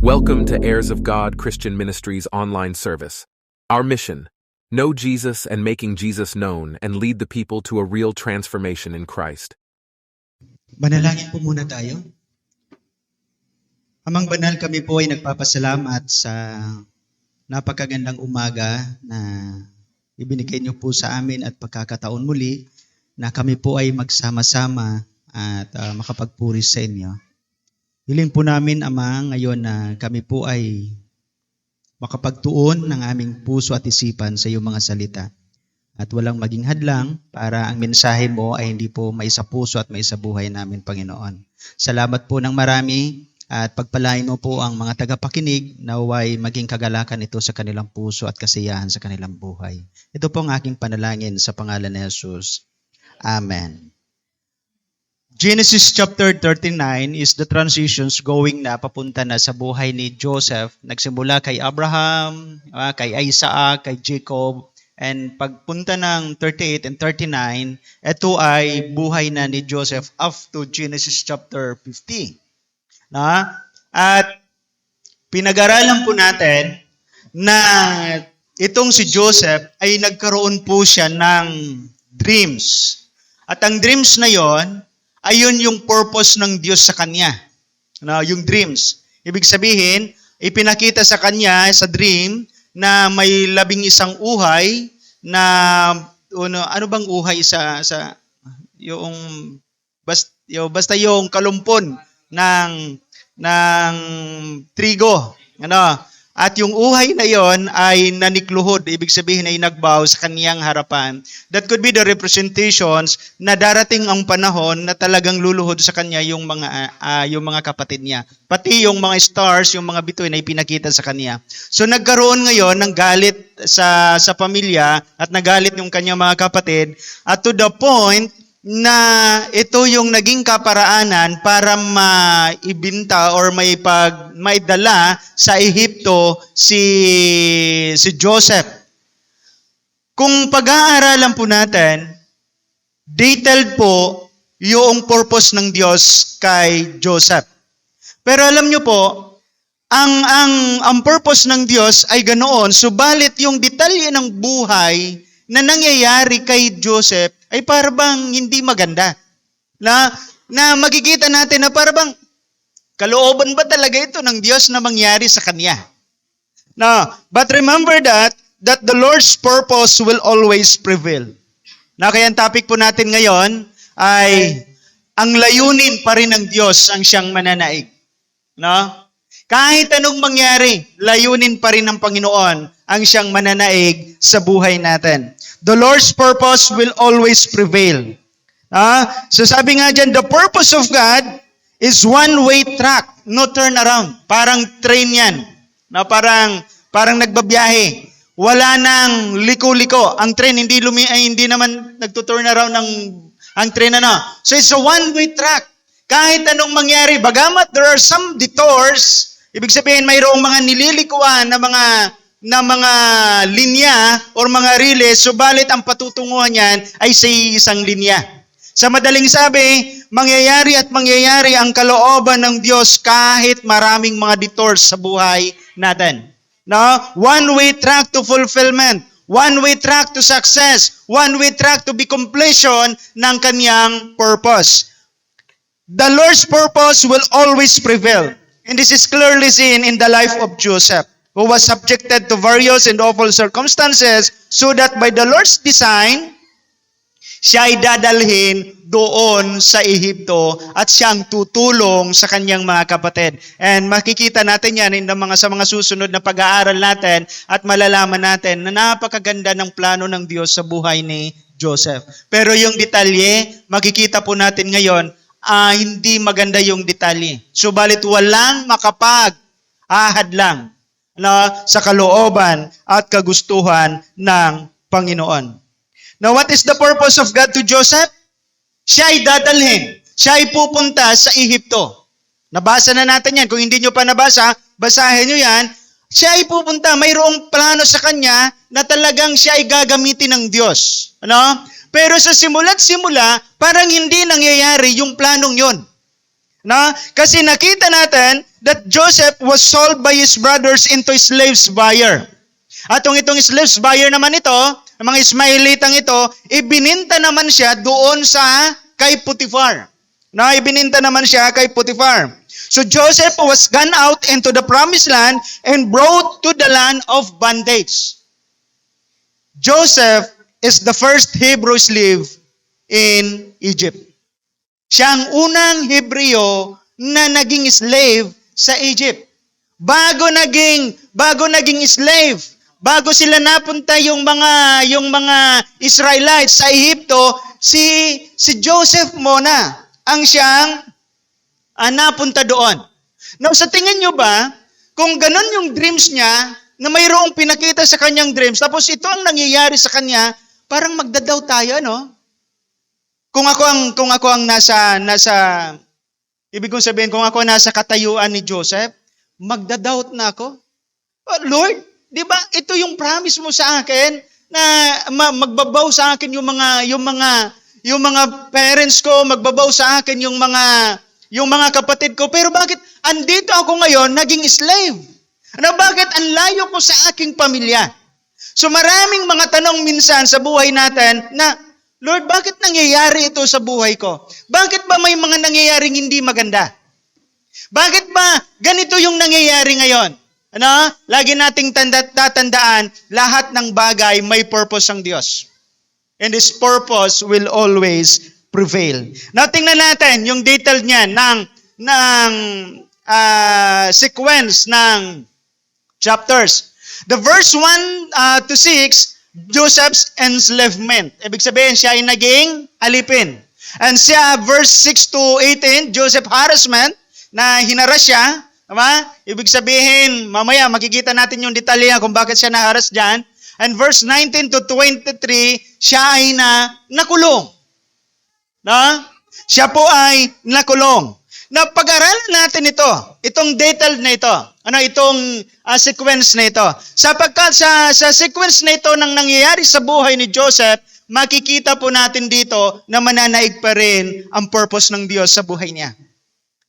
Welcome to Heirs of God Christian Ministries online service. Our mission: know Jesus and making Jesus known and lead the people to a real transformation in Christ. Manalangin po muna tayo. Amang banal, kami po ay nagpapasalamat sa napakagandang umaga na ibinigay niyo po sa amin at pagkakataon muli na kami po ay magsama-sama at makapagpuri sa inyo. Hiling po namin, Ama, ngayon na kami po ay makapagtuon ng aming puso at isipan sa iyong mga salita. At walang maging hadlang para ang mensahe mo ay hindi po maisa puso at maisa buhay namin, Panginoon. Salamat po ng marami at pagpalain mo po ang mga tagapakinig na naway maging kagalakan ito sa kanilang puso at kasiyahan sa kanilang buhay. Ito po ang aking panalangin sa pangalan ni Jesus. Amen. Genesis chapter 39 is the transitions going na papunta na sa buhay ni Joseph. Nagsimula kay Abraham, kay Isaac, kay Jacob, and pagpunta ng 38 and 39, ito ay buhay na ni Joseph up to Genesis chapter 50. At pinag-aralan po natin na itong si Joseph ay nagkaroon po siya ng dreams. At ang dreams na yon, ayun yung purpose ng Diyos sa kanya. Yung dreams. Ibig sabihin, ipinakita sa kanya sa dream na may 11 uhay na ano bang uhay sa yung basta yung kalumpon ng trigo. At yung uhay na yon ay nanikluhod, ibig sabihin ay nagbow sa kaniyang harapan. That could be the representations na darating ang panahon na talagang luluhod sa kanya yung mga kapatid niya. Pati yung mga stars, yung mga bituin ay pinakita sa kanya. So nagkaroon ngayon ng galit sa pamilya at nagalit yung kanyang mga kapatid at to the point na ito yung naging kaparaanan para maibinta or maidala sa Ehipto si Joseph. Kung pag-aaralan po natin, detailed po yung purpose ng Diyos kay Joseph. Pero alam nyo po, ang purpose ng Diyos ay ganoon, subalit yung detalye ng buhay na nangyayari kay Joseph ay parang hindi maganda. Na makikita natin na parang kalooban ba talaga ito ng Diyos na mangyari sa kanya? But remember that the Lord's purpose will always prevail. Kaya ang topic po natin ngayon ay ang layunin pa rin ng Diyos ang siyang mananaig. Kahit anong mangyari, layunin pa rin ng Panginoon ang siyang mananaig sa buhay natin. The Lord's purpose will always prevail. So sabi nga dyan, the purpose of God is one-way track, no turn around. Parang train yan. Parang nagbabiyahe. Wala nang liko-liko. Ang train hindi naman nagtuturn around ang train . So it's a one-way track. Kahit anong mangyari, bagamat there are some detours, ibig sabihin mayroong mga nililikuan na mga linya or mga riles, subalit ang patutunguhan niyan ay sa isang linya. Sa madaling sabi, mangyayari at mangyayari ang kalooban ng Diyos kahit maraming mga detours sa buhay natin. One-way track to fulfillment, one-way track to success, one-way track to be completion ng kanyang purpose. The Lord's purpose will always prevail. And this is clearly seen in the life of Joseph, who was subjected to various and awful circumstances so that by the Lord's design, siya ay dadalhin doon sa Ehipto at siyang tutulong sa kanyang mga kapatid. And makikita natin yan sa mga susunod na pag-aaral natin at malalaman natin na napakaganda ng plano ng Diyos sa buhay ni Joseph. Pero yung detalye, makikita po natin ngayon, hindi maganda yung detalye. Subalit walang makapag-ahadlang sa kalooban at kagustuhan ng Panginoon. Now, what is the purpose of God to Joseph? Siya ay dadalhin. Siya ay pupunta sa Ehipto. Nabasa na natin yan. Kung hindi nyo pa nabasa, basahin nyo yan. Siya ay pupunta. Mayroong plano sa kanya na talagang siya ay gagamitin ng Diyos. Pero sa simula't simula, parang hindi nangyayari yung planong yon. Na? Kasi nakita natin that Joseph was sold by his brothers into slaves buyer. At itong slaves buyer naman ito, ang mga Ismailitang ito, ibininta naman siya doon sa kay Potiphar. Na ibininta naman siya kay Potiphar. So Joseph was gone out into the promised land and brought to the land of bondage. Joseph is the first Hebrew slave in Egypt. Siya ang unang Hebreo na naging slave sa Egypt. Bago naging slave, bago sila napunta yung mga Israelites sa Ehipto, si Joseph muna ang siyang napunta doon. Now, sa tingin nyo ba, kung ganun yung dreams niya, na mayroong pinakita sa kanyang dreams, tapos ito ang nangyayari sa kanya, parang magdadaw tayo, no? Kung ako ang nasa ibig kong sabihin, kung ako nasa katayuan ni Joseph, magdadoubt na ako. Oh, Lord, di ba ito yung promise mo sa akin na magbabaw sa akin yung mga parents ko, magbabaw sa akin yung mga kapatid ko. Pero bakit andito ako ngayon naging slave? Ano, bakit ang layo ko sa aking pamilya? So maraming mga tanong minsan sa buhay natin na, Lord, bakit nangyayari ito sa buhay ko? Bakit ba may mga nangyayaring hindi maganda? Bakit ba ganito yung nangyayari ngayon? Ano? Lagi nating tatandaan, lahat ng bagay may purpose ang Diyos. And His purpose will always prevail. Now, tingnan natin yung detail niya ng sequence ng chapters. The verse 1 to 6, Joseph's enslavement. Ibig sabihin, siya ay naging alipin. And siya, verse 6 to 18, Joseph harassment, na hinaras siya. Tama? Ibig sabihin, mamaya makikita natin yung detalye kung bakit siya naharas dyan. And verse 19 to 23, siya ay nakulong. Na? Siya po ay nakulong. Na pag-aralan natin itong detail na ito. Itong sequence na ito. Sapagkat sa sequence na ito nang nangyayari sa buhay ni Joseph, makikita po natin dito na mananaig pa rin ang purpose ng Diyos sa buhay niya.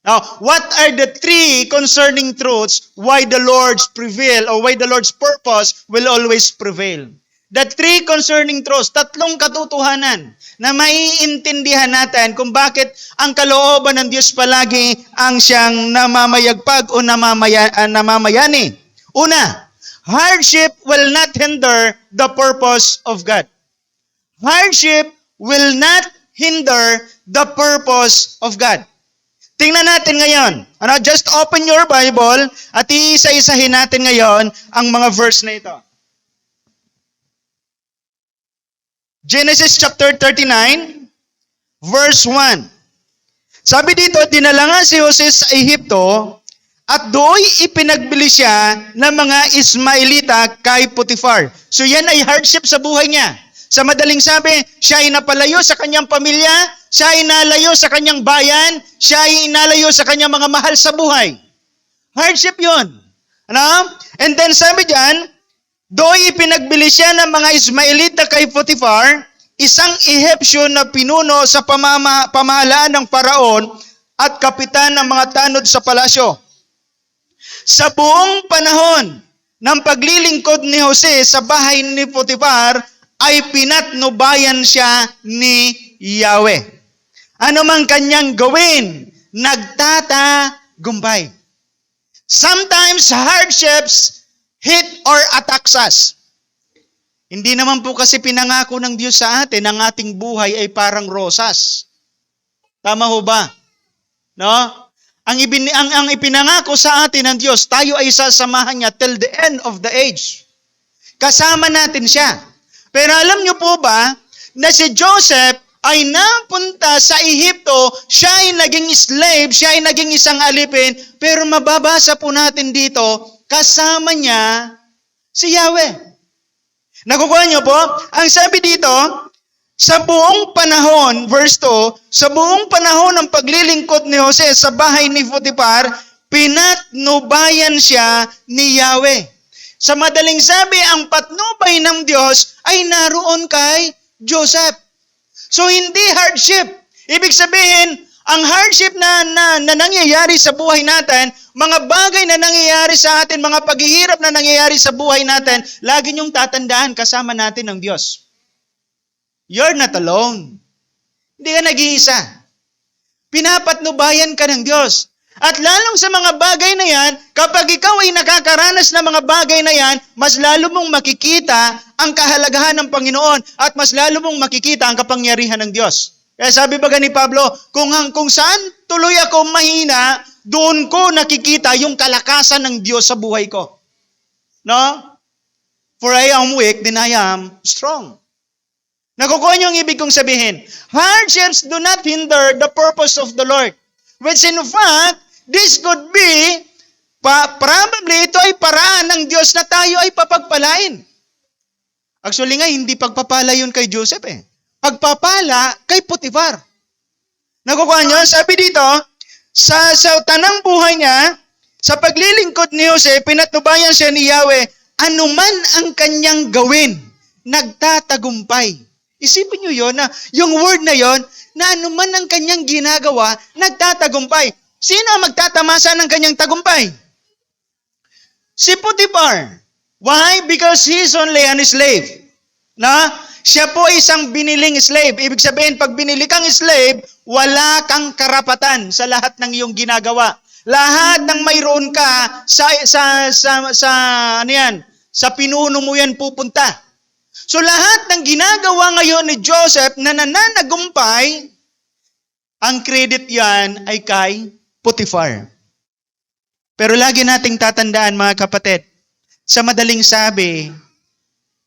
Now, what are the three concerning truths why the Lord's prevail or why the Lord's purpose will always prevail? The three concerning truths, tatlong katotohanan na maiintindihan natin kung bakit ang kalooban ng Diyos palagi ang siyang namamayagpag o namamayani. Una, hardship will not hinder the purpose of God. Hardship will not hinder the purpose of God. Tingnan natin ngayon. Just open your Bible at iisa-isahin natin ngayon ang mga verse na ito. Genesis chapter 39, verse 1. Sabi dito, dinala nga si Jose sa Ehipto at do'y ipinagbili siya ng mga Ismailita kay Potiphar. So yan ay hardship sa buhay niya. Sa madaling sabi, siya ay napalayo sa kanyang pamilya, siya ay nalayo sa kanyang bayan, siya ay inalayo sa kanyang mga mahal sa buhay. Hardship yun. And then sabi dyan, do'y ipinagbili siya ng mga Ismailita kay Potiphar, isang Ehipsyo na pinuno sa pamahalaan ng Paraon at kapitan ng mga tanod sa palasyo. Sa buong panahon ng paglilingkod ni Jose sa bahay ni Potiphar, ay pinatnubayan siya ni Yahweh. Ano mang kanyang gawin, nagtatagumpay. Sometimes hardships hit or attacks us. Hindi naman po kasi pinangako ng Diyos sa atin ang ating buhay ay parang rosas. Tama ho ba? No? Ang ipinangako sa atin ng Diyos, tayo ay sasamahan niya till the end of the age. Kasama natin siya. Pero alam niyo po ba na si Joseph ay napunta sa Ehipto, siya ay naging slave, siya ay naging isang alipin, pero mababasa po natin dito, kasama niya si Yahweh. Nakukuha niyo po? Ang sabi dito, sa buong panahon, verse 2, sa buong panahon ng paglilingkod ni Jose sa bahay ni Potiphar, pinatnubayan siya ni Yahweh. Sa madaling sabi, ang patnubay ng Diyos ay naroon kay Joseph. So hindi hardship. Ibig sabihin, Ang hardship na nangyayari sa buhay natin, mga bagay na nangyayari sa atin, mga paghihirap na nangyayari sa buhay natin, lagi niyong tatandaan kasama natin ng Diyos. You're not alone. Hindi ka nag-iisa. Pinapatnubayan ka ng Diyos. At lalong sa mga bagay na yan, kapag ikaw ay nakakaranas ng mga bagay na yan, mas lalo mong makikita ang kahalagahan ng Panginoon at mas lalo mong makikita ang kapangyarihan ng Diyos. Kaya sabi ba ni Pablo, kung saan tuloy ako mahina, doon ko nakikita yung kalakasan ng Diyos sa buhay ko. No? For I am weak, then I am strong. Nakukuha niyo ang ibig kong sabihin. Hardships do not hinder the purpose of the Lord. Which in fact, this could be, probably ito ay paraan ng Diyos na tayo ay papagpalain. Actually nga, hindi pagpapala yun kay Joseph eh. Pagpapala kay Potiphar. Nakukuha niyo? Sabi dito, sa tanang buhay niya, sa paglilingkod ni Jose, pinatnubayan siya ni Yahweh, anuman ang kanyang gawin, nagtatagumpay. Isipin niyo yon na yung word na yon, na anuman ang kanyang ginagawa, nagtatagumpay. Sino ang magtatamasa ng kanyang tagumpay? Si Potiphar. Why? Because he's only an slave. Na? Siya po isang biniling slave. Ibig sabihin, pag binili kang slave, wala kang karapatan sa lahat ng iyong ginagawa. Lahat ng mayroon ka sa pinuno mo yan pupunta. So lahat ng ginagawa ngayon ni Joseph na nananagumpay, ang credit yan ay kay Potiphar. Pero lagi nating tatandaan mga kapatid, sa madaling sabi,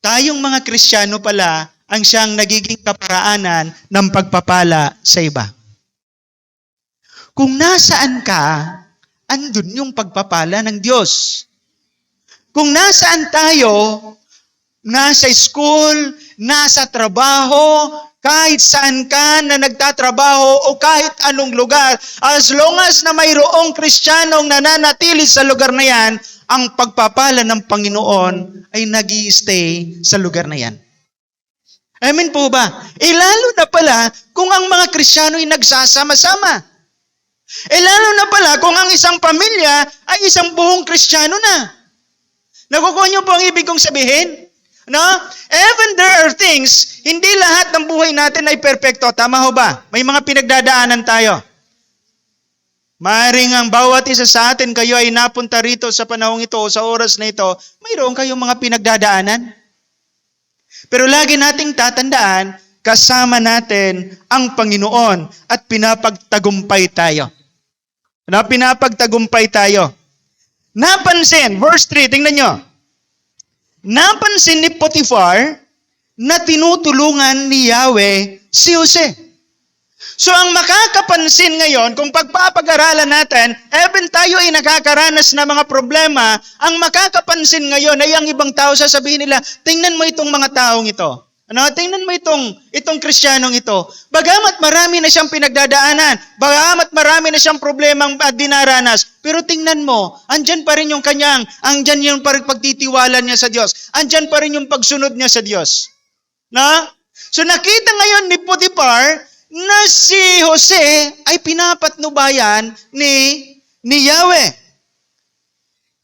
tayong mga Kristiyano pala ang siyang nagiging kaparaanan ng pagpapala sa iba. Kung nasaan ka, andun yung pagpapala ng Diyos. Kung nasaan tayo, nasa school, nasa trabaho, kahit saan ka na nagtatrabaho o kahit anong lugar, as long as na mayroong Kristiyanong nananatili sa lugar na yan, ang pagpapala ng Panginoon ay nag-i-stay sa lugar na yan. Amen po ba? Lalo na pala kung ang mga Kristiyano ay nagsasama-sama. Lalo na pala kung ang isang pamilya ay isang buong Kristiyano na. Nakukuha niyo po ang ibig kong sabihin? No? Even there are things, hindi lahat ng buhay natin ay perpekto. Tama ho ba? May mga pinagdadaanan tayo. Maaaring ang bawat isa sa atin, kayo ay napunta rito sa panahong ito o sa oras na ito, mayroon kayong mga pinagdadaanan. Pero lagi nating tatandaan, kasama natin ang Panginoon at pinapagtagumpay tayo. Pinapagtagumpay tayo. Napansin, verse 3, tingnan nyo. Napansin ni Potiphar na tinutulungan ni Yahweh si Jose. So ang makakapansin ngayon, kung pagpapag-aralan natin, even tayo ay nakakaranas na mga problema, ang makakapansin ngayon ay ang ibang tao sasabihin nila, tingnan mo itong mga taong ito. Tingnan mo itong Kristiyanong ito. Bagamat marami na siyang pinagdadaanan, bagamat marami na siyang problemang dinaranas, pero tingnan mo, andyan pa rin yung andyan yung pagtitiwala niya sa Diyos. Andyan pa rin yung pagsunod niya sa Diyos. So nakita ngayon ni Potiphar, na si Jose ay pinapatnubayan ni Yahweh.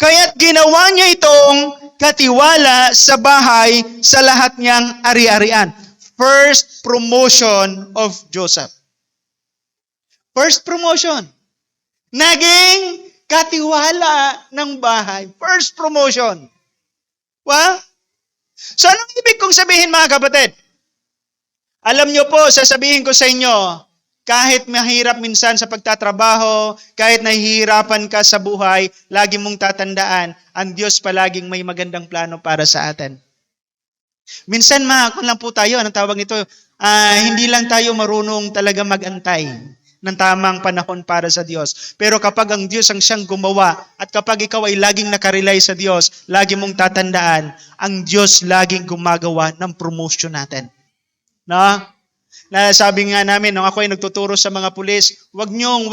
Kaya't ginawa niya itong katiwala sa bahay sa lahat niyang ari-arian. First promotion of Joseph. First promotion. Naging katiwala ng bahay. First promotion. So anong ibig kong sabihin mga kapatid? Alam niyo po, sasabihin ko sa inyo, kahit mahirap minsan sa pagtatrabaho, kahit nahihirapan ka sa buhay, lagi mong tatandaan, ang Diyos palaging may magandang plano para sa atin. Minsan kung lang po tayo, anong tawag nito? Hindi lang tayo marunong talaga mag-antay ng tamang panahon para sa Diyos. Pero kapag ang Diyos ang siyang gumawa, at kapag ikaw ay laging nakarely sa Diyos, lagi mong tatandaan, ang Diyos laging gumagawa ng promotion natin. Na sabi nga namin nung ako ay nagtuturo sa mga pulis, wag niyong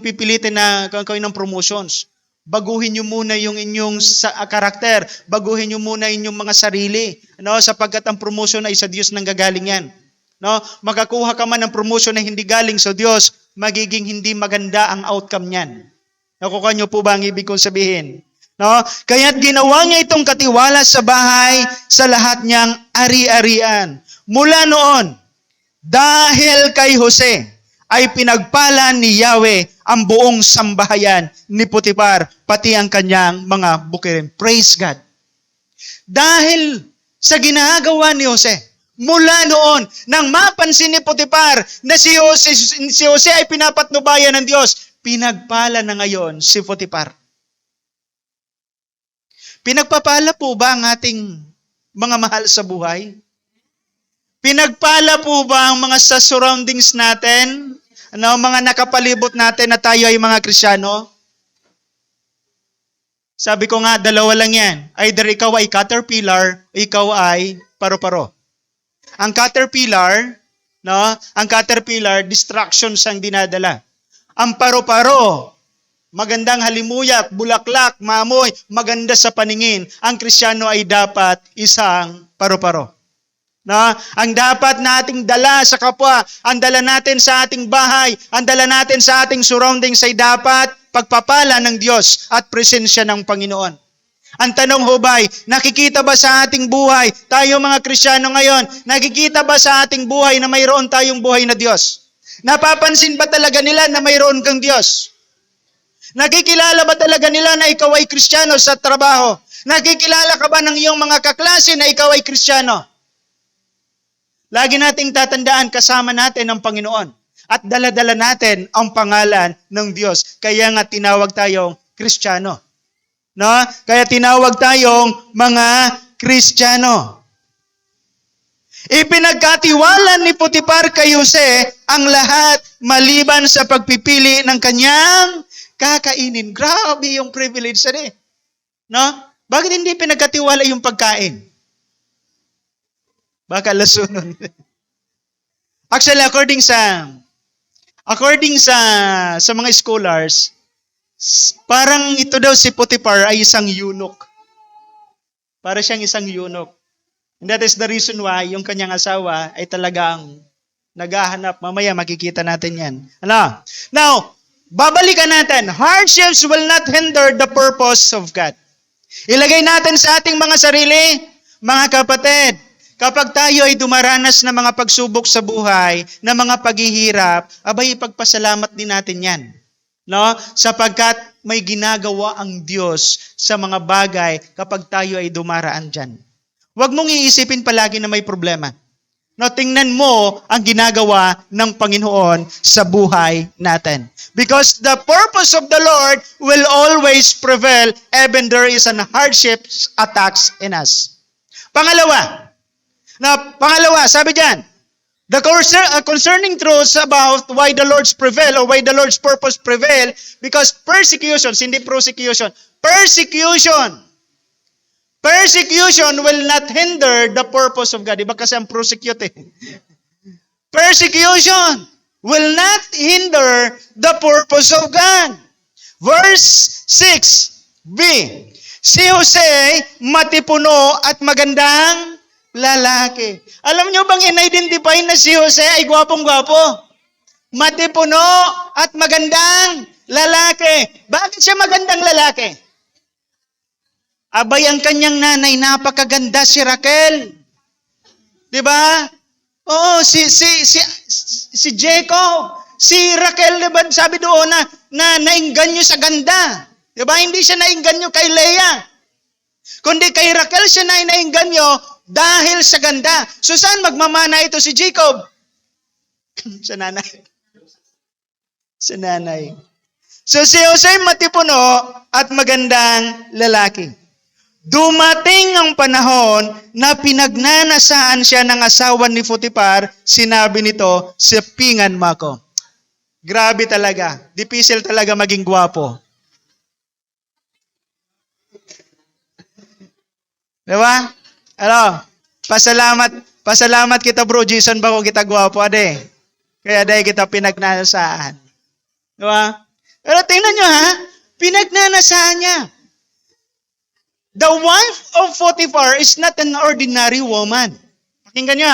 pipilitin na kayo ng promotions. Baguhin niyo muna yung inyong karakter, baguhin niyo muna inyong mga sarili, sapagkat ang promotion ay sa Diyos nang gagaling yan. no, makakuha ka man ng promotion na hindi galing sa Diyos, magiging hindi maganda ang outcome niyan. Nakukuha niyo po ba ang ibig kong sabihin? No? Kaya't ginawa niya itong katiwala sa bahay sa lahat niyang ari-arian. Mula noon, dahil kay Jose, ay pinagpala ni Yahweh ang buong sambahayan ni Potiphar, pati ang kanyang mga bukirin. Praise God. Dahil sa ginagawa ni Jose, mula noon, nang mapansin ni Potiphar na si Jose ay pinapatnubayan ng Diyos, pinagpala na ngayon si Potiphar. Pinagpapala po ba ang ating mga mahal sa buhay? Pinagpala po ba ang mga sa surroundings natin? Mga nakapalibot natin na tayo ay mga Kristiyano? Sabi ko nga, dalawa lang yan. Either ikaw ay caterpillar, ikaw ay paru-paro. Ang caterpillar, distractions ang dinadala. Ang paru-paro, magandang halimuyak, bulaklak, maamoy, maganda sa paningin. Ang Kristiyano ay dapat isang paru-paro. Ang dapat nating dala sa kapwa, ang dala natin sa ating bahay, ang dala natin sa ating surroundings ay dapat pagpapala ng Diyos at presensya ng Panginoon. Ang tanong hubay, nakikita ba sa ating buhay, tayo mga Kristiyano ngayon, nakikita ba sa ating buhay na mayroon tayong buhay na Diyos? Napapansin ba talaga nila na mayroon kang Diyos? Nakikilala ba talaga nila na ikaw ay Kristiyano sa trabaho? Nakikilala ka ba ng iyong mga kaklase na ikaw ay Kristiyano? Lagi nating tatandaan, kasama natin ang Panginoon at dala-dala natin ang pangalan ng Diyos. Kaya nga tinawag tayong Kristiyano. Kaya tinawag tayong mga Kristiyano. Ipinagkatiwala ni Potiphar kay Jose ang lahat maliban sa pagpipili ng kanyang kakainin. Grabe yung privilege sa Bakit hindi pinagkatiwala yung pagkain? Baka lasunon. Actually, according sa mga scholars, parang ito daw si Potiphar ay isang eunuch. Para siyang isang eunuch. And that is the reason why yung kanyang asawa ay talagang naghahanap. Mamaya makikita natin yan. Now, babalikan natin. Hardships will not hinder the purpose of God. Ilagay natin sa ating mga sarili, mga kapatid, kapag tayo ay dumaranas ng mga pagsubok sa buhay, ng mga paghihirap, abay ipagpasalamat din natin yan. Sapagkat may ginagawa ang Diyos sa mga bagay kapag tayo ay dumaraan dyan. Huwag mong iisipin palagi na may problema. Tingnan mo ang ginagawa ng Panginoon sa buhay natin. Because the purpose of the Lord will always prevail even there is an hardships attacks in us. Pangalawa, sabi diyan, the concerning truths about why the Lord's prevail or why the Lord's purpose prevail, because persecutions, hindi prosecution, persecution will not hinder the purpose of God. Iba kasi ang prosecute. Persecution will not hinder the purpose of God. Verse 6b, si Jose matipuno at magandang lalaki. Alam nyo bang in-identify na si Jose ay gwapong-gwapo? Matipuno at magandang lalaki. Bakit siya magandang lalaki? Abay, ang kanyang nanay, napakaganda si Raquel. Diba? Oo, si Jacob. Si Raquel, diba, sabi doon na naingganyo sa ganda. Diba? Hindi siya naingganyo kay Leah. Kundi kay Raquel siya naingganyo dahil sa ganda. So saan magmamana ito si Jacob? Sa nanay. Sa nanay. So si Jose matipuno at magandang lalaki. Dumating ang panahon na pinagnanasaan siya ng asawa ni Potiphar, sinabi nito, "Sipingan mo ako." Grabe talaga. Difficile talaga maging gwapo. Diba? Pasalamat kita bro, Jason ba ko kita gwapo, ade. Kaya dahil kita pinagnanasaan. Diba? Pero tingnan nyo pinagnanasaan niya. The wife of Potiphar is not an ordinary woman. Pakinggan nyo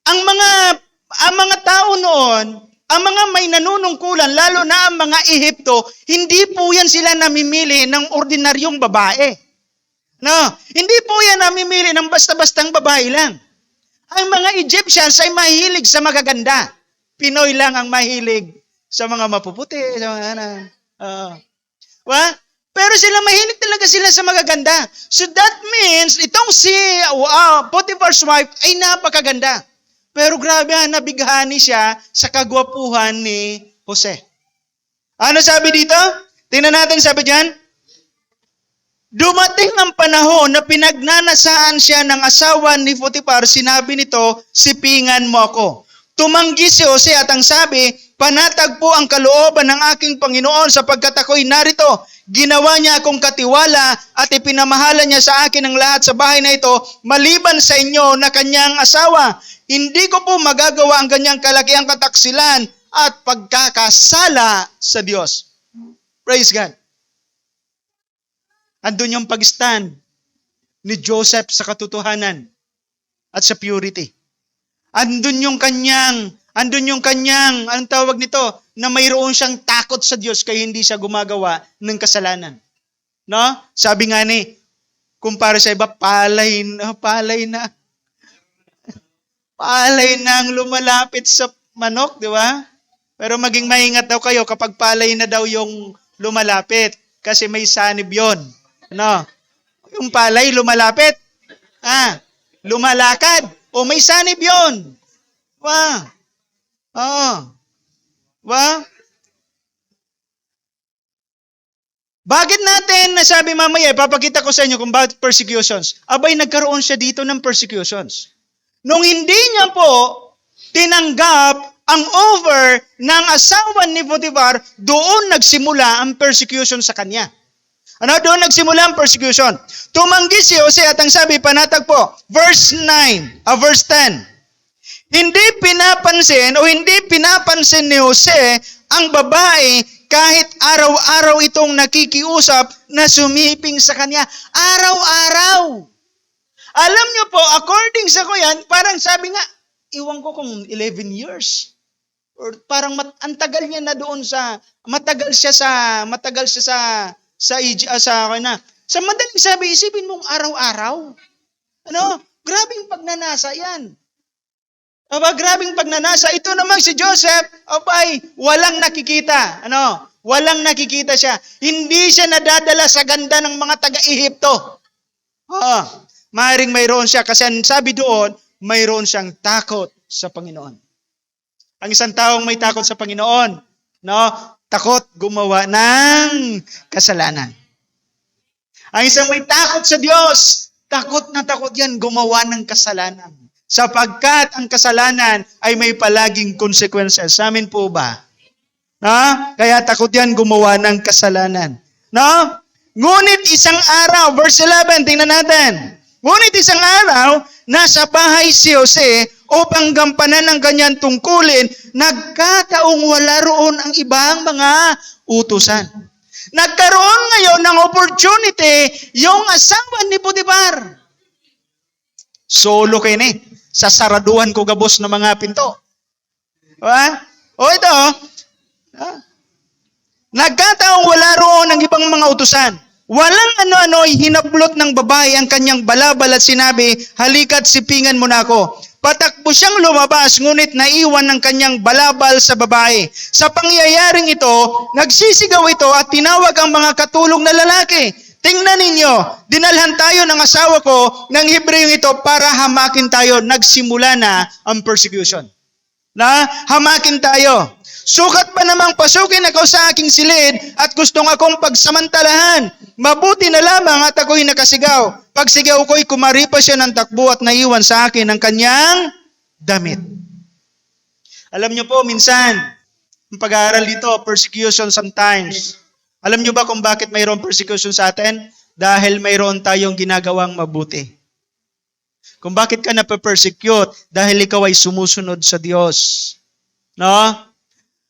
ang mga tao noon, ang mga may nanunungkulan, lalo na ang mga Ehipto, hindi po yan sila namimili ng ordinaryong babae. No, hindi po yan namimili ng basta-bastang babae lang. Ang mga Egyptians ay mahilig sa magaganda. Pinoy lang ang mahilig sa mga mapuputi, sa mga pero sila mahilig talaga sila sa magaganda. So that means itong si Potiphar's wife ay napakaganda. Pero grabe, nabighani siya sa kagwapuhan ni Jose. Ano sabi dito? Tingnan natin, sabi diyan. Dumating ang panahon na pinagnanasaan siya ng asawa ni Potiphar, sinabi nito, sipingan mo ako. Tumanggi si Jose at ang sabi, panatag po ang kalooban ng aking Panginoon sapagkat ako'y narito. Ginawa niya akong katiwala at ipinamahala niya sa akin ang lahat sa bahay na ito, maliban sa inyo na kanyang asawa. Hindi ko po magagawa ang ganyang kalakiang kataksilan at pagkakasala sa Diyos. Praise God. Andun yung pag-stand ni Joseph sa katotohanan at sa purity. Andun yung kanyang, anong tawag nito, na mayroon siyang takot sa Diyos kaya hindi siya gumagawa ng kasalanan. No? Sabi nga ni, kumpara sa iba, palay na ang lumalapit sa manok, di ba? Pero maging maingat daw kayo kapag palay na daw yung lumalapit kasi may sanib yun. No? Yung palay lumalapit, lumalakad, o may sanib yun. Bakit natin nasabi mamaya, papakita ko sa inyo kung bakit persecutions. Abay, nagkaroon siya dito ng persecutions. Nung hindi niya po tinanggap ang offer ng asawa ni Potiphar, doon nagsimula ang persecution sa kanya. Doon nagsimula ang persecution. Tumanggi si Jose at ang sabi, panatag po, verse 10. Hindi pinapansin ni Jose ang babae kahit araw-araw itong nakikiusap na sumiping sa kanya. Araw-araw. Alam niyo po, according sa kuyan, parang sabi nga, iwan ko kung 11 years. Or parang antagal niya na doon matagal siya sa madaling sabi, isipin mong araw-araw. Grabing pagnanasa yan. Grabing pagnanasa. Ito naman si Joseph, walang nakikita. Walang nakikita siya. Hindi siya nadadala sa ganda ng mga taga-Ehipto. Maaaring mayroon siya kasi sabi doon, mayroon siyang takot sa Panginoon. Ang isang taong may takot sa Panginoon, takot gumawa ng kasalanan. Ang isang may takot sa Diyos, takot na takot yan gumawa ng kasalanan. Sapagkat ang kasalanan ay may palaging consequences. Sa amin po ba? Kaya takot yan gumawa ng kasalanan. Ngunit isang araw, verse 11, tingnan natin. Ngunit isang araw, nasa bahay si Jose upang gampanan ng kanyang tungkulin, nagkataong wala roon ang ibang mga utusan. Nagkaroon ngayon ng opportunity yung asawa ni Potiphar. Solo kayo ni. Sasaraduhan ko gabos ng mga pinto. Ito. Nagkataong wala roon ang ibang mga utusan. Walang ano-ano'y hinablot ng babae ang kanyang balabal at sinabi, halika't sipingan mo na ako. Patakbo siyang lumabas, ngunit naiwan ng kanyang balabal sa babae. Sa pangyayaring ito, nagsisigaw ito at tinawag ang mga katulong na lalaki. Tingnan ninyo, dinalhan tayo ng asawa ko ng Hebreyong ito para hamakin tayo. Nagsimula na ang persecution. Hamakin tayo. Sukat pa namang pasukin ako sa aking silid at gustong akong pagsamantalahan. Mabuti na lamang at ako'y nakasigaw. Pagsigaw ko'y kumaripa siya ng takbo at naiwan sa akin ang kanyang damit. Alam niyo po, minsan, ang pag-aaral dito, persecution sometimes. Alam niyo ba kung bakit mayroong persecution sa atin? Dahil mayroon tayong ginagawang mabuti. Kung bakit ka nape-persecute? Dahil ikaw ay sumusunod sa Diyos.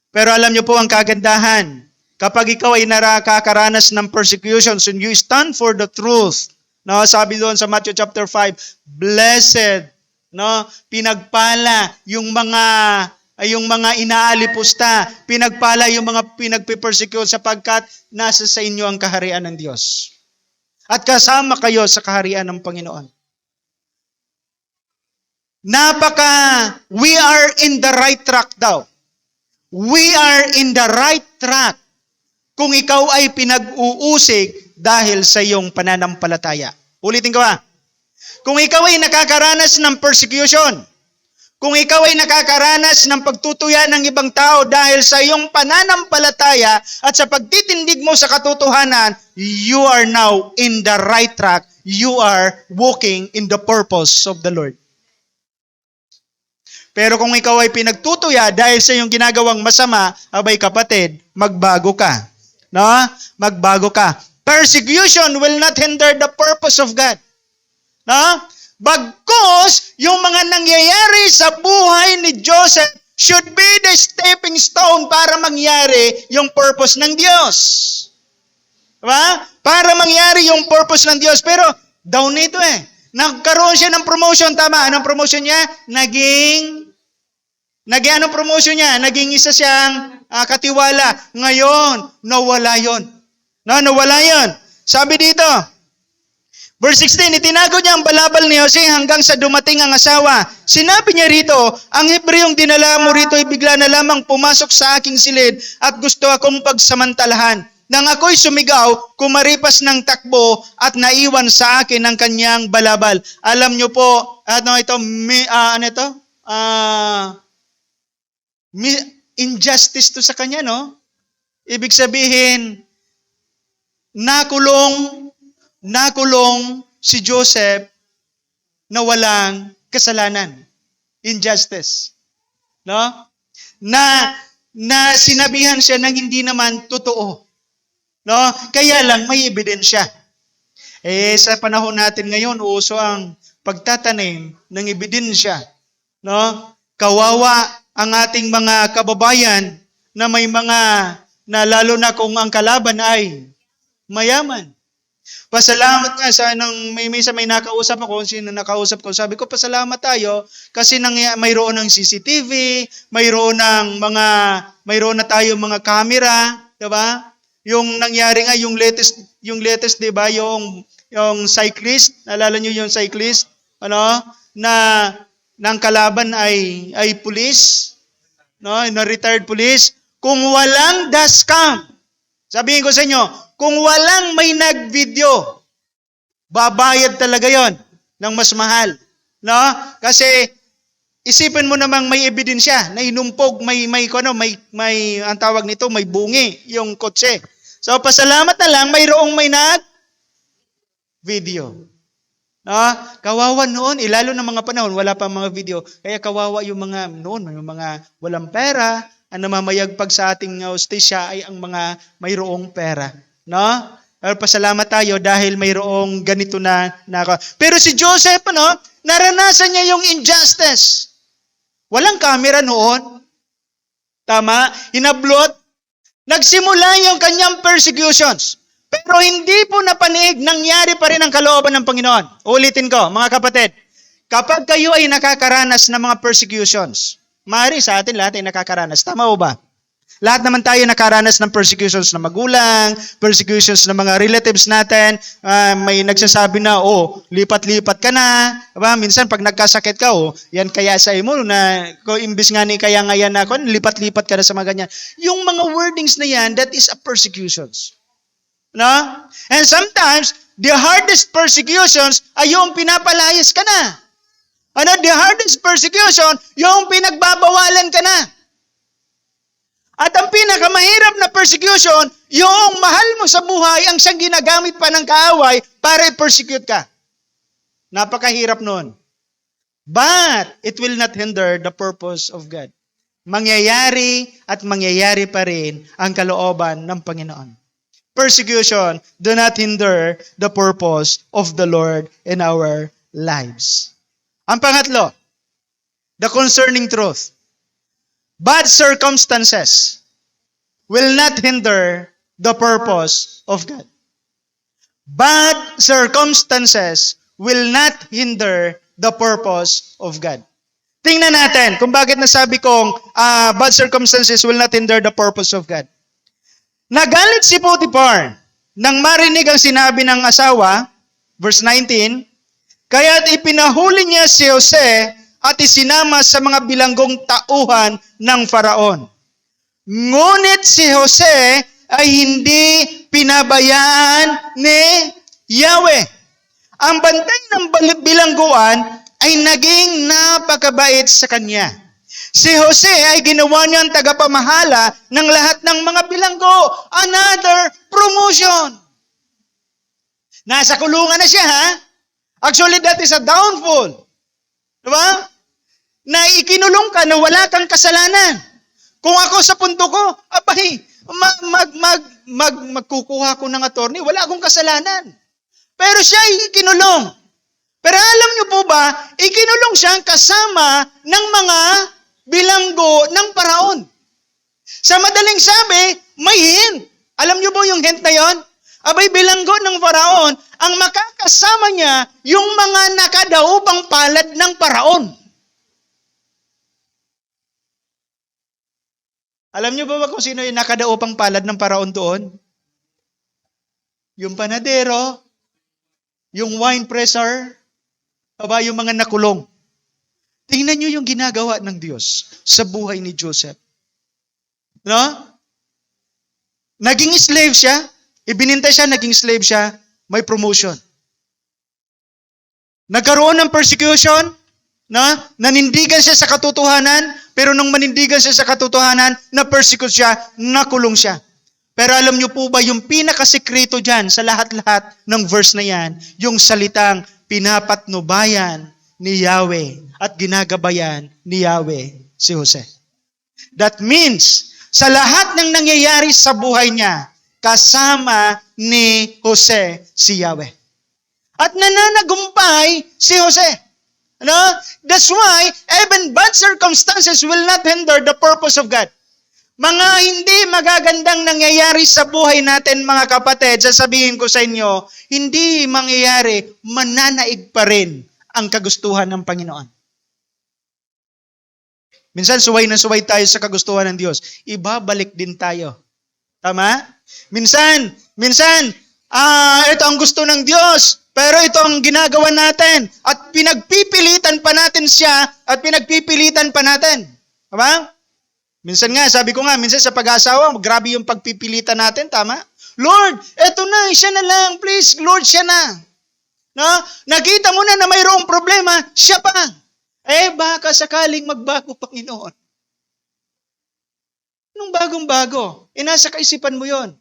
Pero alam niyo po ang kagandahan. Kapag ikaw ay nakakaranas ng persecutions and you stand for the truth. Sabi doon sa Matthew chapter 5, blessed no? Pinagpala yung mga inaalipusta, pinagpala yung mga pinagpe-persecute sapagkat nasa sa inyo ang kaharian ng Diyos. At kasama kayo sa kaharian ng Panginoon. We are in the right track daw. We are in the right track kung ikaw ay pinag-uusig dahil sa iyong pananampalataya. Ulitin ko Kung ikaw ay nakakaranas ng persecution, kung ikaw ay nakakaranas ng pagtutuya ng ibang tao dahil sa iyong pananampalataya at sa pagtitindig mo sa katotohanan, you are now in the right track. You are walking in the purpose of the Lord. Pero kung ikaw ay pinagtutuya dahil sa iyong ginagawang masama, abay kapatid, magbago ka. No? Magbago ka. Persecution will not hinder the purpose of God. No? Bagkus, yung mga nangyayari sa buhay ni Joseph should be the stepping stone para mangyari yung purpose ng Diyos. Diba? Para mangyari yung purpose ng Diyos. Pero down nito nagkaroon siya ng promotion. Tama? Anong promotion niya? Anong promotion niya? Naging isa siyang katiwala. Ngayon, nawala yon. Nawala yon. Sabi dito, verse 16, itinago niya ang balabal ni Jose hanggang sa dumating ang asawa. Sinabi niya rito, ang Hebreyong dinala mo rito ay bigla na lamang pumasok sa aking silid at gusto akong pagsamantalahan. Nang ako'y sumigaw, kumaripas ng takbo at naiwan sa akin ang kanyang balabal. Alam niyo po, injustice to sa kanya, no? Ibig sabihin, nakulong si Joseph na walang kasalanan. Injustice. No? Na sinabihan siya ng hindi naman totoo. No? Kaya lang may ebidensya. Sa panahon natin ngayon, uso ang pagtatanim ng ebidensya. No? Kawawa ang ating mga kababayan na may na lalo na kung ang kalaban ay mayaman. Pasalamat nga sa may nakausap ako, sino nakausap ko, sabi ko pasalamat tayo kasi mayroon ng CCTV, mayroon na tayo mga camera, 'di ba? Yung nangyari nga yung latest 'di ba, yung cyclist, naalala niyo yung cyclist, na ng kalaban ay pulis, na retired police. Kung walang dashcam, sabihin ko sa inyo, kung walang may nag-video, babayad talaga yon ng mas mahal. No? Kasi isipin mo namang may ebidensya na inumpog, may ang tawag nito, may bungi yung kotse. So pasalamat na lang mayroong may nag-video. No? Kawawa noon, lalo ng mga panahon, wala pa mga video. Kaya kawawa yung mga noon, yung mga walang pera, ang namamayagpag sa ating hostisya ay ang mga mayroong pera. No? Pero pasalamat tayo dahil mayroong ganito na. Pero si Joseph, naranasan niya yung injustice. Walang camera noon. Tama? Hinablot. Nagsimula yung kanyang persecutions. Pero hindi po napaniig, nangyari pa rin ang kalooban ng Panginoon. Ulitin ko, mga kapatid, kapag kayo ay nakakaranas ng mga persecutions, maaari sa atin lahat ay nakakaranas. Tama o ba? Lahat naman tayo nakaranas ng persecutions ng magulang, persecutions ng mga relatives natin. May nagsasabi na, lipat-lipat ka na. Diba? Minsan pag nagkasakit ka, yan kaya sa imo na, imbis nga ni kaya ngayon ako, lipat-lipat ka na sa mga ganyan. Yung mga wordings na yan, that is a persecutions. No? And sometimes, the hardest persecutions ay yung pinapalayas ka na. The hardest persecution, yung pinagbabawalan ka na. At ang pinakamahirap na persecution, yung mahal mo sa buhay, ang siyang ginagamit pa ng kaaway para i-persecute ka. Napakahirap nun. But, it will not hinder the purpose of God. Mangyayari at mangyayari pa rin ang kalooban ng Panginoon. Persecution do not hinder the purpose of the Lord in our lives. Ang pangatlo, the concerning truth. Bad circumstances will not hinder the purpose of God. Bad circumstances will not hinder the purpose of God. Tingnan natin kung bakit nasabi kong bad circumstances will not hinder the purpose of God. Nagalit si Potiphar nang marinig ang sinabi ng asawa, verse 19, kaya't ipinahuli niya si Jose at isinama sa mga bilanggong tauhan ng Faraon. Ngunit si Jose ay hindi pinabayaan ni Yahweh. Ang bantay ng bilangguan ay naging napakabait sa kanya. Si Jose ay ginawa niyang tagapamahala ng lahat ng mga bilanggo. Another promotion. Nasa kulungan na siya, ha? Actually, that is a downfall. Diba? Na ikinulong ka na wala kang kasalanan. Kung ako sa punto ko, abay, magkukuha ko ng attorney, wala akong kasalanan. Pero siya ay ikinulong. Pero alam niyo po ba, ikinulong siya kasama ng mga bilanggo ng Paraon. Sa madaling sabi, may hint. Alam niyo po yung hint na yon? Abay, bilanggo ng Paraon, ang makakasama niya yung mga nakadaupang palad ng Paraon. Alam niyo ba kung sino yung nakadaupang palad ng Paraon doon? Yung panadero, yung wine presser, aba, yung mga nakulong. Tingnan niyo yung ginagawa ng Diyos sa buhay ni Joseph. No? Naging slave siya, ibinintay siya, naging slave siya, may promotion. Nagkaroon ng persecution, nanindigan siya sa katotohanan, pero nung manindigan siya sa katotohanan, na-persecute siya, nakulong siya. Pero alam niyo po ba, yung pinakasekreto dyan sa lahat-lahat ng verse na yan, yung salitang pinapatnubayan ni Yahweh at ginagabayan ni Yahweh si Jose. That means, sa lahat ng nangyayari sa buhay niya, kasama ni Jose si Yahweh. At nananagumpay si Jose. That's why, even bad circumstances will not hinder the purpose of God. Mga hindi magagandang nangyayari sa buhay natin, mga kapatid, sasabihin ko sa inyo, hindi mangyayari, mananaig pa rin ang kagustuhan ng Panginoon. Minsan, suway na suway tayo sa kagustuhan ng Diyos. Ibabalik din tayo. Tama? Minsan, ito ang gusto ng Diyos, pero ito ang ginagawa natin. At pinagpipilitan pa natin siya, at pinagpipilitan pa natin. Tama? Minsan nga, sabi ko nga, minsan sa pag-asawa, grabe yung pagpipilitan natin, tama? Lord, eto na, siya na lang, please, Lord, siya na. Nakita mo na mayroong problema, siya pa. Baka sakaling magbago, Panginoon. Anong bagong-bago? Nasa kaisipan mo yon.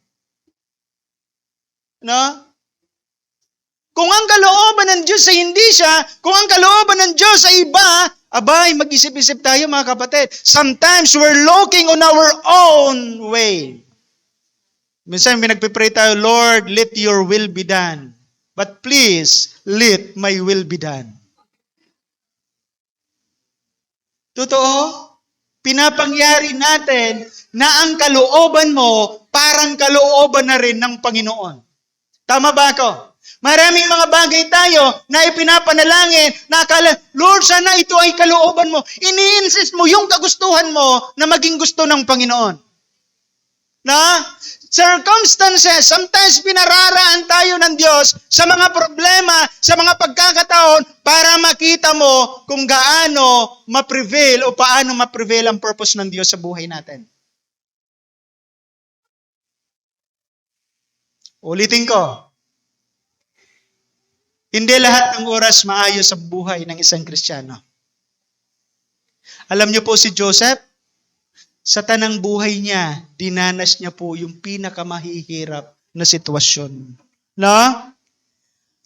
Kung ang kalooban ng Diyos ay hindi siya, kung ang kalooban ng Diyos ay iba, abay, mag-isip-isip tayo, mga kapatid. Sometimes we're looking on our own way. Minsan pinagpipray tayo, Lord, let your will be done. But please, let my will be done. Totoo? Pinapangyari natin na ang kalooban mo, parang kalooban na rin ng Panginoon. Tama ba ako? Maraming mga bagay tayo na ipinapanalangin, na akala, Lord, sana ito ay kalooban mo. Ini-insist mo yung kagustuhan mo na maging gusto ng Panginoon. Circumstances, sometimes pinararaan tayo ng Diyos sa mga problema, sa mga pagkakataon para makita mo kung gaano ma-prevail o paano ma-prevail ang purpose ng Diyos sa buhay natin. Ulitin ko. Hindi lahat ng oras maayos sa buhay ng isang Kristiyano. Alam niyo po si Joseph, sa tanang buhay niya, dinanas niya po yung pinakamahihirap na sitwasyon.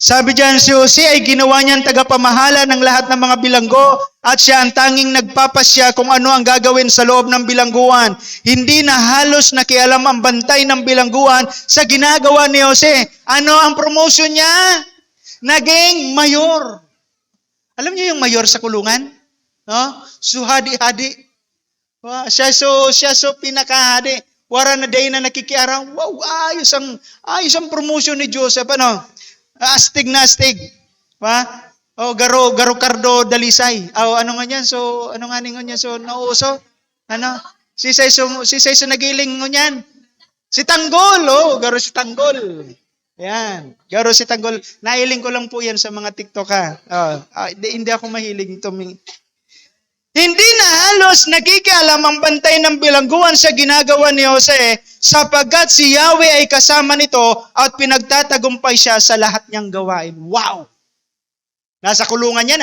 Sabi diyan, si Jose ay ginawa niyang tagapamahala ng lahat ng mga bilanggo at siya ang tanging nagpapasya kung ano ang gagawin sa loob ng bilangguan. Hindi na halos nakialam ang bantay ng bilangguan sa ginagawa ni Jose. Ano ang promotion niya? Naging mayor. Alam niyo yung mayor sa kulungan? So hadi-hadi. Siya so pinakahadi. Wara na day na nakikiarang. Wow, ayos ang promotion ni Joseph. Astig na astig. Garo Cardo Dalisay. Ano nga yan? So, ano nga nga yan? So, nauso? Ano? Si Sayso nagiling mo yan. Si Tanggol, garo si Tanggol. Yan. Garo si Tanggol. Nailing ko lang po yan sa mga TikTok ha. Hindi ako mahilig tuming. Hindi na halos nakikialam ang bantay ng bilangguan sa ginagawa ni Jose sapagkat si Yahweh ay kasama nito at pinagtatagumpay siya sa lahat niyang gawain. Wow! Nasa kulungan yan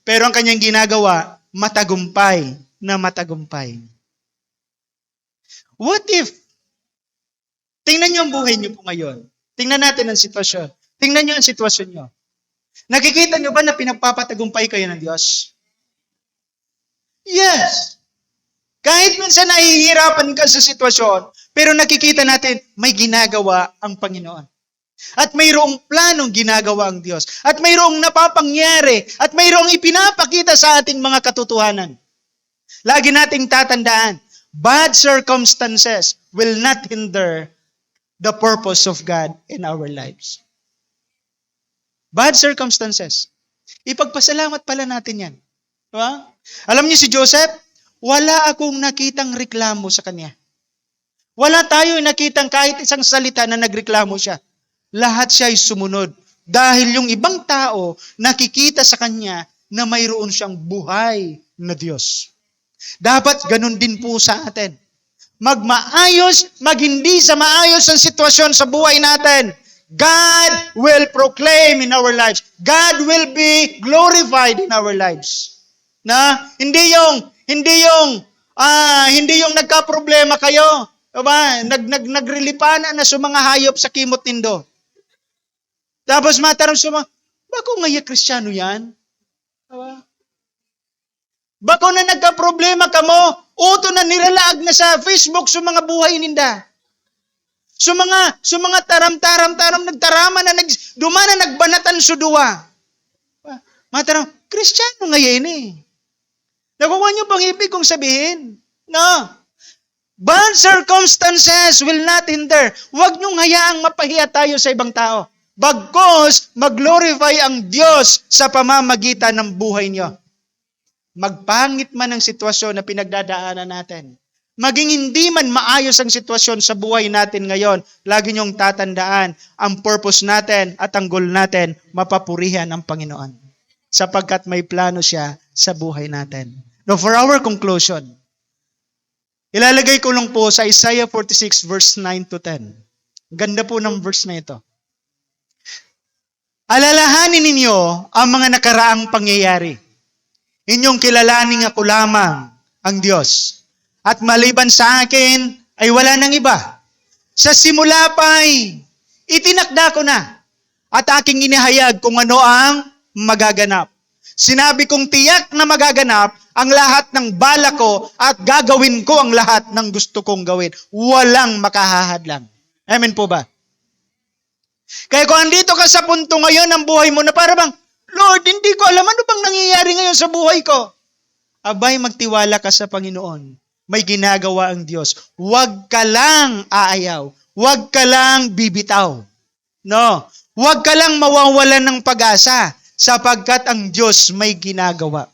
pero ang kanyang ginagawa, matagumpay na matagumpay. What if, tingnan niyo ang buhay niyo po ngayon. Tingnan natin ang sitwasyon. Tingnan niyo ang sitwasyon niyo. Nakikita niyo ba na pinagpapatagumpay kayo ng Diyos? Yes. Kahit minsan nahihirapan ka sa sitwasyon, pero nakikita natin, may ginagawa ang Panginoon. At mayroong planong ginagawa ang Diyos. At mayroong napapangyari. At mayroong ipinapakita sa ating mga katotohanan. Lagi nating tatandaan, bad circumstances will not hinder the purpose of God in our lives. Bad circumstances. Ipagpasalamat pala natin yan. Diba? Alam niyo si Joseph, wala akong nakitang reklamo sa kanya. Wala tayo nakitang kahit isang salita na nagreklamo siya. Lahat siya ay sumunod. Dahil yung ibang tao nakikita sa kanya na mayroon siyang buhay na Diyos. Dapat ganun din po sa atin. Magmaayos, hindi sa maayos ang sitwasyon sa buhay natin. God will proclaim in our lives. God will be glorified in our lives. Na hindi yung nagka-problema kayo, diba? Nagrilipanan na sa mga hayop sa kimot nindo. Tapos matarong sa mga, bako ngaya Kristiyano yan? Diba? Bako na nagka-problema ka mo, uto na nilalaag na sa Facebook sa mga buhay ninda. Sa mga taram-taram nagtarama na dumana nagbanatan sa duwa. Matarong, Kristiyano ngayon Nakuha niyo bang ibig kong sabihin? No. Bad circumstances will not hinder. Huwag niyong hayaang mapahiya tayo sa ibang tao. Bagkus, mag-glorify ang Diyos sa pamamagitan ng buhay niyo. Magpangit man ang sitwasyon na pinagdadaanan natin. Maging hindi man maayos ang sitwasyon sa buhay natin ngayon, lagi niyong tatandaan, ang purpose natin at ang goal natin, mapapurihan ang Panginoon. Sapagkat may plano siya sa buhay natin. Now, for our conclusion, ilalagay ko lang po sa Isaiah 46 verse 9 to 10. Ganda po ng verse na ito. Alalahanin ninyo ang mga nakaraang pangyayari. Inyong kilalaning ako lamang ang Diyos. At maliban sa akin ay wala nang iba. Sa simula pa'y itinakda ko na at aking inihayag kung ano ang magaganap. Sinabi kong tiyak na magaganap ang lahat ng bala ko at gagawin ko ang lahat ng gusto kong gawin. Walang makahahadlang. Amen po ba? Kaya kung andito ka sa punto ngayon ng buhay mo na para bang, Lord, hindi ko alam ano bang nangyayari ngayon sa buhay ko. Abay, magtiwala ka sa Panginoon. May ginagawa ang Diyos. Huwag ka lang aayaw. Huwag ka lang bibitaw. No. Huwag ka lang mawawalan ng pag-asa sapagkat ang Diyos may ginagawa.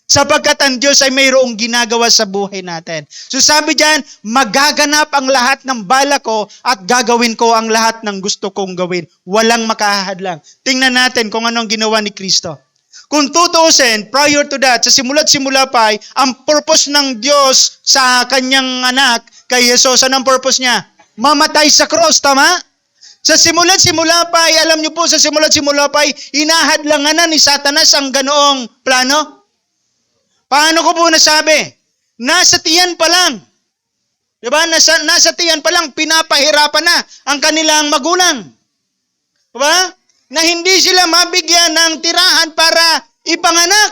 Sapagkat ang Diyos ay mayroong ginagawa sa buhay natin. So sabi diyan, magaganap ang lahat ng bala ko at gagawin ko ang lahat ng gusto kong gawin. Walang makahadlang. Tingnan natin kung anong ginawa ni Kristo. Kung tutuusin, prior to that, sa simula't simula pa, ang purpose ng Diyos sa kanyang anak, kay Jesus, anong purpose niya? Mamatay sa cross, tama? Sa simula't simula pa, alam niyo po, sa simula't simula pa, inahadlangan na ni Satanas ang ganoong plano. Paano ko po nasabi? Nasa tiyan pa lang. Diba? Nasa tiyan pa lang, pinapahirapan na ang kanilang magulang. Diba? Na hindi sila mabigyan ng tirahan para ipanganak.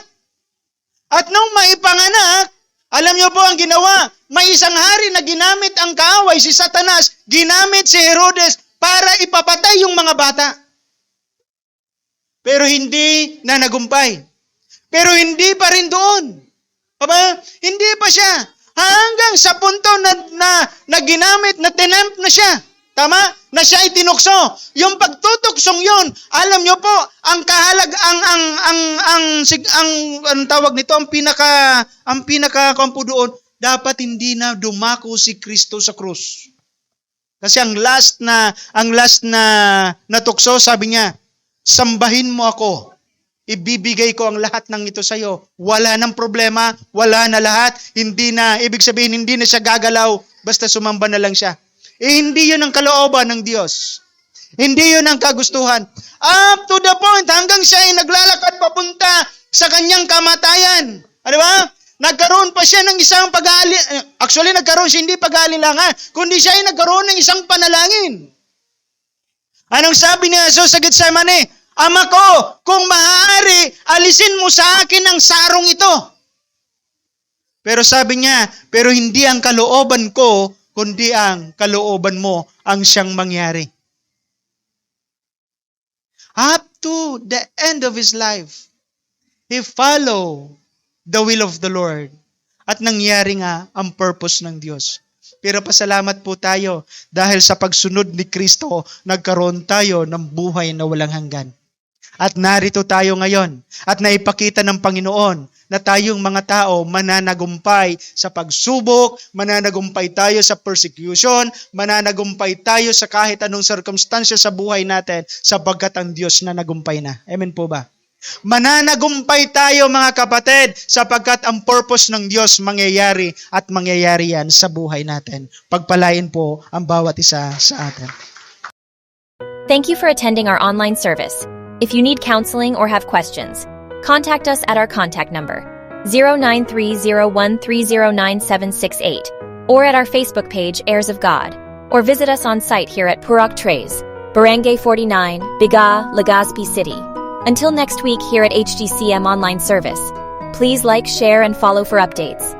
At nung maipanganak, alam niyo po ang ginawa, may isang hari na ginamit ang kaaway, si Satanas, ginamit si Herodes para ipapatay yung mga bata. Pero hindi na nagumpay. Pero hindi pa rin doon. Aba, hindi pa siya. Hanggang sa punto na ginamit, na tinempt na siya. Tama? Na siya ay tinukso. Yung pagtutuksong yun, alam nyo po, ang tawag nito, ang pinaka doon, dapat hindi na dumako si Kristo sa krus. Kasi ang last na natukso, sabi niya, sambahin mo ako. Ibibigay ko ang lahat ng ito sa iyo. Wala nang problema, wala na lahat. Ibig sabihin, hindi na siya gagalaw, basta sumamba na lang siya. Hindi yun ang kalooban ng Diyos. Hindi yun ang kagustuhan. Up to the point, hanggang siya ay naglalakad papunta sa kanyang kamatayan. Ano ba? Nagkaroon pa siya ng isang nagkaroon siya hindi pag-aalilangan, kundi siya ay nagkaroon ng isang panalangin. Anong sabi ni Jesus sa Getsemane? Ama ko, kung maaari, alisin mo sa akin ang sarong ito. Pero sabi niya, pero hindi ang kalooban ko, kundi ang kalooban mo ang siyang mangyari. Up to the end of his life, he followed the will of the Lord. At nangyari nga ang purpose ng Diyos. Pero pasalamat po tayo dahil sa pagsunod ni Kristo, nagkaroon tayo ng buhay na walang hanggan. At narito tayo ngayon at naipakita ng Panginoon na tayong mga tao mananagumpay sa pagsubok, mananagumpay tayo sa persecution, mananagumpay tayo sa kahit anong circumstansya sa buhay natin sapagkat ang Diyos na nagumpay na. Amen po ba? Mananagumpay tayo mga kapatid sapagkat ang purpose ng Diyos mangyayari at mangyayari yan sa buhay natin. Pagpalain po ang bawat isa sa atin. Thank you for attending our online service. If you need counseling or have questions, contact us at our contact number 093013096768 or at our Facebook page Heirs of God, or visit us on site here at Purok Tres, Barangay 49, Biga, Legazpi City. Until next week here at HGCM Online Service, please like, share, and follow for updates.